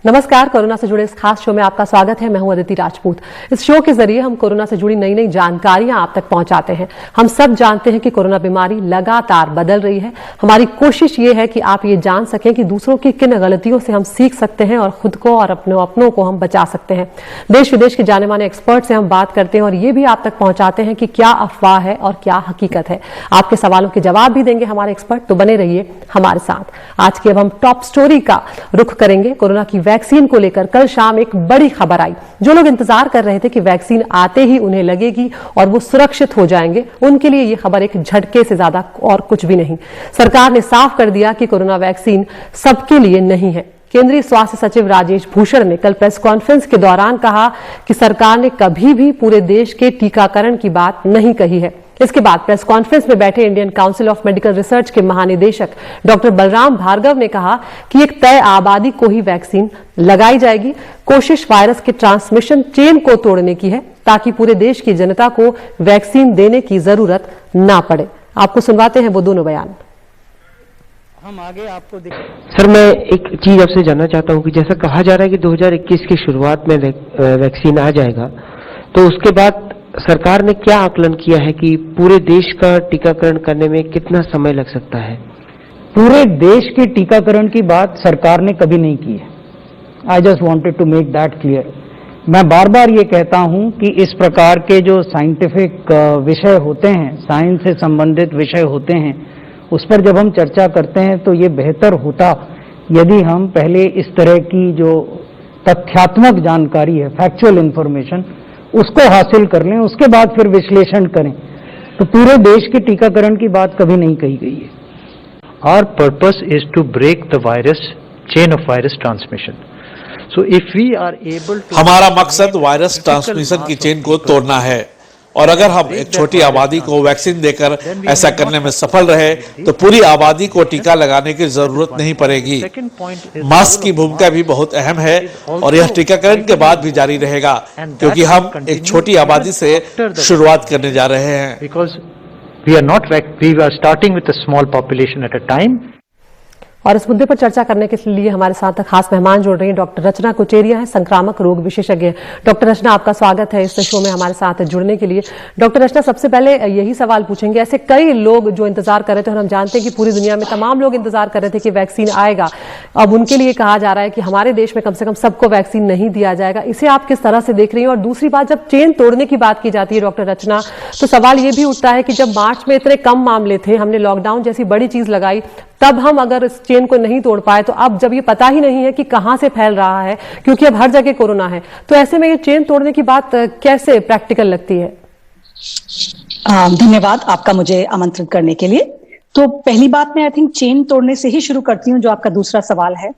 नमस्कार। कोरोना से जुड़े इस खास शो में आपका स्वागत है। मैं हूं अदिति राजपूत। इस शो के जरिए हम कोरोना से जुड़ी नई नई जानकारियां आप तक पहुंचाते हैं। हम सब जानते हैं कि कोरोना बीमारी लगातार बदल रही है। हमारी कोशिश ये है कि आप ये जान सकें कि दूसरों की किन गलतियों से हम सीख सकते हैं और खुद को और अपनों को हम बचा सकते हैं। देश विदेश के जाने माने एक्सपर्ट से हम बात करते हैं और ये भी आप तक पहुंचाते हैं कि क्या अफवाह है और क्या हकीकत है। आपके सवालों के जवाब भी देंगे हमारे एक्सपर्ट, तो बने रहिए हमारे साथ। आज की अब हम टॉप स्टोरी का रुख करेंगे। कोरोना की वैक्सीन को लेकर कल शाम एक बड़ी खबर आई। जो लोग इंतजार कर रहे थे कि वैक्सीन आते ही उन्हें लगेगी और वो सुरक्षित हो जाएंगे, उनके लिए ये खबर एक झटके से ज्यादा और कुछ भी नहीं। सरकार ने साफ कर दिया कि कोरोना वैक्सीन सबके लिए नहीं है। केंद्रीय स्वास्थ्य सचिव राजेश भूषण ने कल प्रेस कॉन्फ्रेंस के दौरान कहा कि सरकार ने कभी भी पूरे देश के टीकाकरण की बात नहीं कही है। इसके बाद प्रेस कॉन्फ्रेंस में बैठे Indian council of medical research के महानिदेशक डॉक्टर बलराम भार्गव ने कहा कि एक तय आबादी को ही वैक्सीन लगाई जाएगी। कोशिश वायरस के ट्रांसमिशन चेन को तोड़ने की है ताकि पूरे देश की जनता को वैक्सीन देने की जरूरत ना पड़े। आपको सुनवाते हैं वो दोनों बयान। हम आगे आपको सर, मैं एक चीज आपसे जानना चाहता हूं कि जैसा कहा जा रहा है कि 2021 की शुरुआत में वैक्सीन आ जाएगा, तो उसके बाद सरकार ने क्या आकलन किया है कि पूरे देश का टीकाकरण करने में कितना समय लग सकता है? पूरे देश के टीकाकरण की बात सरकार ने कभी नहीं की है। I just wanted to make that clear. मैं बार बार ये कहता हूं कि इस प्रकार के जो साइंटिफिक विषय होते हैं, साइंस से संबंधित विषय होते हैं, उस पर जब हम चर्चा करते हैं तो ये बेहतर होता यदि हम पहले इस तरह की जो तथ्यात्मक जानकारी है, फैक्चुअल इंफॉर्मेशन, उसको हासिल कर लें, उसके बाद फिर विश्लेषण करें। तो पूरे देश के टीकाकरण की बात कभी नहीं कही गई है। Our purpose is to break the virus chain of virus transmission. So if we are able to, हमारा मकसद वायरस ट्रांसमिशन की चेन को तोड़ना है और अगर हम एक छोटी आबादी को वैक्सीन देकर ऐसा करने में सफल रहे तो पूरी आबादी को टीका लगाने की जरूरत नहीं पड़ेगी। मास्क की भूमिका भी बहुत अहम है और यह टीकाकरण के बाद भी जारी रहेगा क्योंकि हम एक छोटी आबादी से शुरुआत करने जा रहे हैं। because we are starting with a small population at a time. और इस मुद्दे पर चर्चा करने के लिए हमारे साथ खास मेहमान जुड़ रही हैं। डॉक्टर रचना कुचेरिया है, संक्रामक रोग विशेषज्ञ। डॉक्टर रचना, आपका स्वागत है इस शो में हमारे साथ जुड़ने के लिए। डॉक्टर रचना, सबसे पहले यही सवाल पूछेंगे, ऐसे कई लोग जो इंतजार कर रहे थे और हम जानते हैं कि पूरी दुनिया में तमाम लोग इंतजार कर रहे थे कि वैक्सीन आएगा, अब उनके लिए कहा जा रहा है कि हमारे देश में कम से कम सबको वैक्सीन नहीं दिया जाएगा। इसे आप किस तरह से देख रही हैं? और दूसरी बात, जब चेन तोड़ने की बात की जाती है डॉक्टर रचना, तो सवाल ये भी उठता है कि जब मार्च में इतने कम मामले थे, हमने लॉकडाउन जैसी बड़ी चीज लगाई, तब हम अगर इस चेन को नहीं तोड़ पाए, तो अब जब ये पता ही नहीं है कि कहां से फैल रहा है, क्योंकि अब हर जगह कोरोना है, तो ऐसे में ये चेन तोड़ने की बात कैसे प्रैक्टिकल लगती है? धन्यवाद आपका मुझे आमंत्रित करने के लिए। तो पहली बात मैं आई थिंक चेन तोड़ने से ही शुरू करती हूँ, जो आपका दूसरा सवाल है।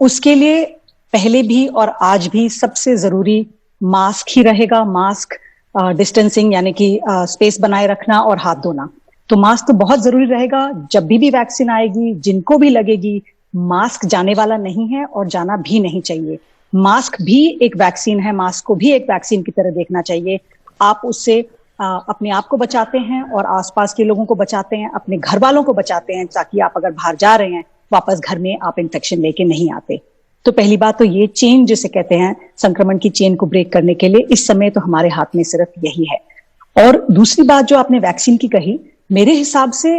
उसके लिए पहले भी और आज भी सबसे जरूरी मास्क ही रहेगा। मास्क, डिस्टेंसिंग यानी कि स्पेस बनाए रखना और हाथ धोना। तो मास्क तो बहुत जरूरी रहेगा। जब भी वैक्सीन आएगी, जिनको भी लगेगी, मास्क जाने वाला नहीं है और जाना भी नहीं चाहिए। मास्क भी एक वैक्सीन है, मास्क को भी एक वैक्सीन की तरह देखना चाहिए। आप उससे अपने आप को बचाते हैं और आसपास के लोगों को बचाते हैं, अपने घर वालों को बचाते हैं, ताकि आप अगर बाहर जा रहे हैं, वापस घर में आप इन्फेक्शन लेके नहीं आते। तो पहली बात तो ये चेन जिसे कहते हैं, संक्रमण की चेन को ब्रेक करने के लिए इस समय तो हमारे हाथ में सिर्फ यही है। और दूसरी बात जो आपने वैक्सीन की कही, मेरे हिसाब से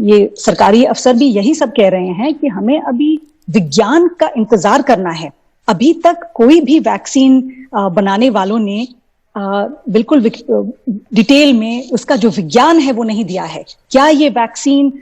ये सरकारी अफसर भी यही सब कह रहे हैं कि हमें अभी विज्ञान का इंतजार करना है। अभी तक कोई भी वैक्सीन बनाने वालों ने बिल्कुल डिटेल में उसका जो विज्ञान है वो नहीं दिया है। क्या ये वैक्सीन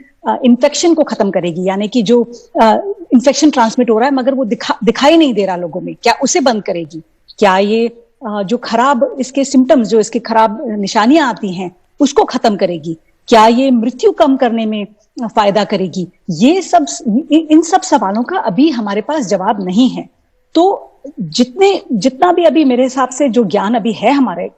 इन्फेक्शन को खत्म करेगी, यानी कि जो इन्फेक्शन ट्रांसमिट हो रहा है मगर वो दिखाई नहीं दे रहा लोगों में, क्या उसे बंद करेगी? क्या ये जो खराब इसके सिम्टम्स, जो इसके खराब निशानियां आती हैं, उसको खत्म करेगी? क्या ये मृत्यु कम करने में फायदा करेगी? ये सब, इन सब सवालों का अभी हमारे पास जवाब नहीं है। तो जितना भी अभी मेरे हिसाब से जो ज्ञान अभी है हमारे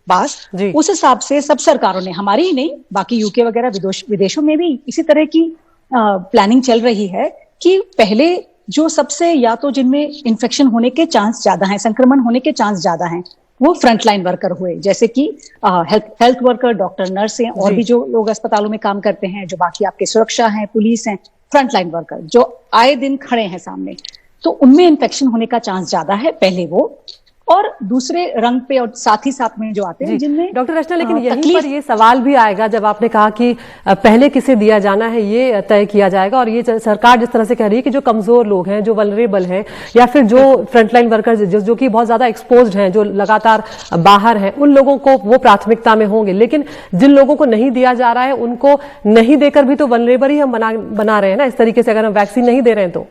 पास, उस हिसाब से सब सरकारों ने, हमारी ही नहीं, बाकी यूके वगैरह विदेशों में भी इसी तरह की प्लानिंग चल रही है कि पहले जो सबसे, या तो जिनमें इन्फेक्शन होने के चांस ज्यादा हैं, संक्रमण होने के चांस ज्यादा हैं, वो फ्रंटलाइन वर्कर हुए, जैसे कि हेल्थ वर्कर, डॉक्टर, नर्स हैं, और भी जो लोग अस्पतालों में काम करते हैं, जो बाकी आपके सुरक्षा हैं, पुलिस हैं, फ्रंटलाइन वर्कर जो आए दिन खड़े हैं सामने। तो उनमें इन्फेक्शन होने का चांस ज्यादा है, पहले वो, और दूसरे रंग पे और साथ ही साथ में जो आते हैं जिनमें डॉक्टर रचना, लेकिन यहीं पर ये सवाल भी आएगा जब आपने कहा कि पहले किसे दिया जाना है ये तय किया जाएगा, और ये सरकार जिस तरह से कह रही है कि जो कमजोर लोग हैं, जो वल्नरेबल हैं, या फिर जो फ्रंटलाइन वर्कर्स जो कि बहुत ज्यादा एक्सपोज्ड हैं, जो लगातार बाहर हैं, उन लोगों को वो प्राथमिकता में होंगे। लेकिन जिन लोगों को नहीं दिया जा रहा है उनको नहीं देकर भी तो वल्नरेबल ही हम बना रहे हैं ना, इस तरीके से अगर हम वैक्सीन नहीं दे रहे हैं तो।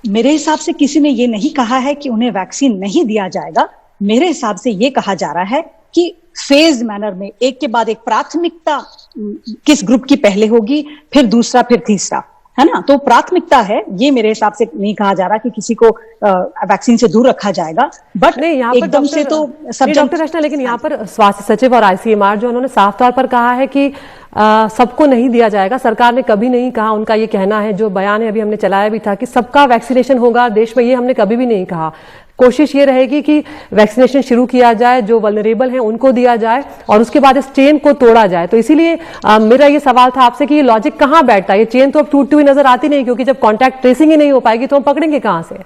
मेरे हिसाब से किसी ने ये नहीं कहा है कि उन्हें वैक्सीन नहीं दिया जाएगा। मेरे हिसाब से ये कहा जा रहा है कि फेज मैनर में एक के बाद एक प्राथमिकता किस ग्रुप की पहले होगी, फिर दूसरा, फिर तीसरा, है ना। तो प्राथमिकता है, ये मेरे हिसाब से नहीं कहा जा रहा कि किसी को वैक्सीन से दूर रखा जाएगा, बट नहीं, यहाँ पर एकदम से तो सब डॉक्टर रचना, लेकिन यहाँ पर स्वास्थ्य सचिव और आईसीएमआर जो उन्होंने साफ तौर पर कहा है कि सबको नहीं दिया जाएगा। सरकार ने कभी नहीं कहा, उनका ये कहना है, जो बयान है अभी हमने चलाया भी था कि सबका वैक्सीनेशन होगा देश में, ये हमने कभी भी नहीं कहा। कोशिश ये रहेगी कि वैक्सीनेशन शुरू किया जाए, जो वल्नरेबल हैं उनको दिया जाए, और उसके बाद इस चेन को तोड़ा जाए। तो इसीलिए मेरा ये सवाल था आपसे कि ये लॉजिक कहाँ बैठता है? ये चेन तो अब टूटती हुई नजर आती नहीं, क्योंकि जब कॉन्टैक्ट ट्रेसिंग ही नहीं हो पाएगी तो हम पकड़ेंगे कहाँ से?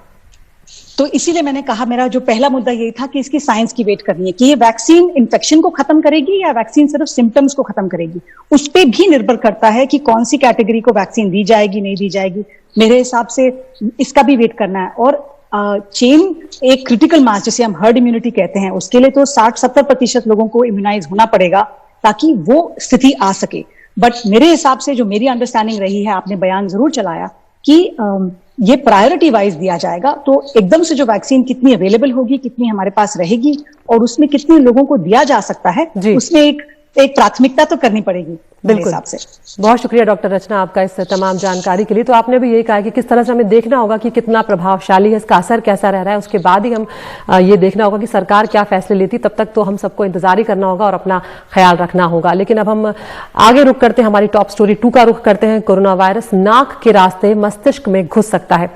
तो इसीलिए मैंने कहा, मेरा जो पहला मुद्दा यही था कि इसकी साइंस की वेट करनी है कि ये वैक्सीन इन्फेक्शन को खत्म करेगी या वैक्सीन सिर्फ सिम्टम्स को खत्म करेगी। उस पर भी निर्भर करता है कि कौन सी कैटेगरी को वैक्सीन दी जाएगी, नहीं दी जाएगी। मेरे हिसाब से इसका भी वेट करना है। और चेन एक क्रिटिकल मास, जिसे हम हर्ड इम्यूनिटी कहते हैं, उसके लिए तो 60-70% लोगों को इम्यूनाइज होना पड़ेगा ताकि वो स्थिति आ सके। बट मेरे हिसाब से जो मेरी अंडरस्टैंडिंग रही है, आपने बयान जरूर चलाया कि ये प्रायोरिटी वाइज दिया जाएगा, तो एकदम से जो वैक्सीन कितनी अवेलेबल होगी, कितनी हमारे पास रहेगी, और उसमें कितने लोगों को दिया जा सकता है, उसमें एक प्राथमिकता तो करनी पड़ेगी मेरे हिसाब से। बहुत शुक्रिया डॉक्टर रचना आपका इस तमाम जानकारी के लिए। तो आपने भी यही कहा कि किस तरह से हमें देखना होगा कि कितना प्रभावशाली है, इसका असर कैसा रह रहा है, उसके बाद ही हम ये देखना होगा कि सरकार क्या फैसले लेती। तब तक तो हम सबको इंतजार ही करना होगा और अपना ख्याल रखना होगा। लेकिन अब हम आगे रुख करते हैं, हमारी टॉप स्टोरी 2 का रुख करते हैं। कोरोना वायरस नाक के रास्ते मस्तिष्क में घुस सकता है।